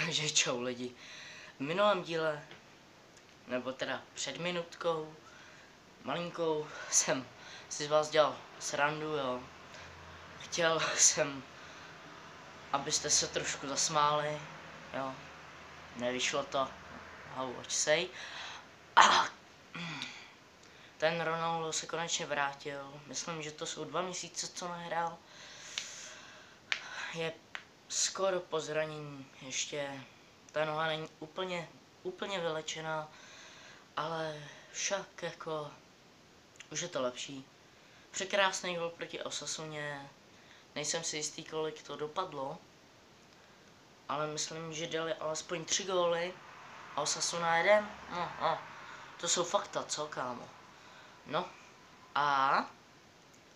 Takže čau lidi. V minulém díle, nebo teda před minutkou, malinkou, jsem si z vás dělal srandu, jo. Chtěl jsem, abyste se trošku zasmáli, jo. Nevyšlo to, how watch say. A ten Ronaldo se konečně vrátil. Myslím, že to jsou 2 měsíce, co nehrál. Je skoro po zranění, ještě ta noha není úplně vylečená, ale však jako už je to lepší. Překrásný gol proti Osasuně, nejsem si jistý, kolik to dopadlo, ale myslím, že dali alespoň 3 góly a Osasuna 1. No, to jsou fakta, co kámo? No a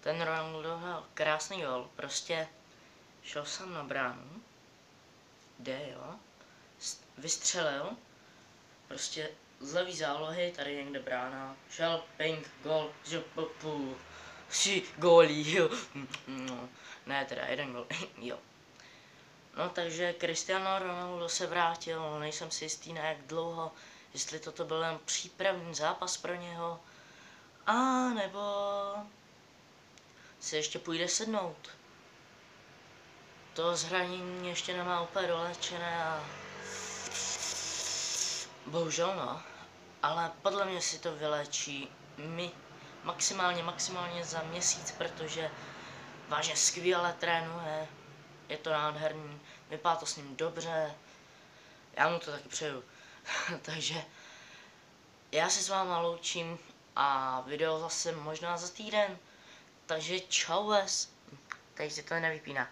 ten Ronaldo dal krásný gól, prostě šel jsem na bránu, kde jo, vystřelil, prostě z levý zálohy, tady někde brána, šel, ping, gol, si gólí, jo, no, ne teda 1 gol, jo. No takže Cristiano Ronaldo se vrátil, nejsem si jistý na jak dlouho, jestli toto byl jen přípravný zápas pro něho, a nebo se ještě půjde sednout. To zranění ještě nemá úplně dolečené a bohužel no, ale podle mě si to vylečí maximálně za měsíc, protože vážně skvěle trénuje, je to nádherný, vypadá to s ním dobře, já mu to taky přeju. Takže já se s váma loučím a video zase možná za týden, takže čau vás, tady si to nevypíná.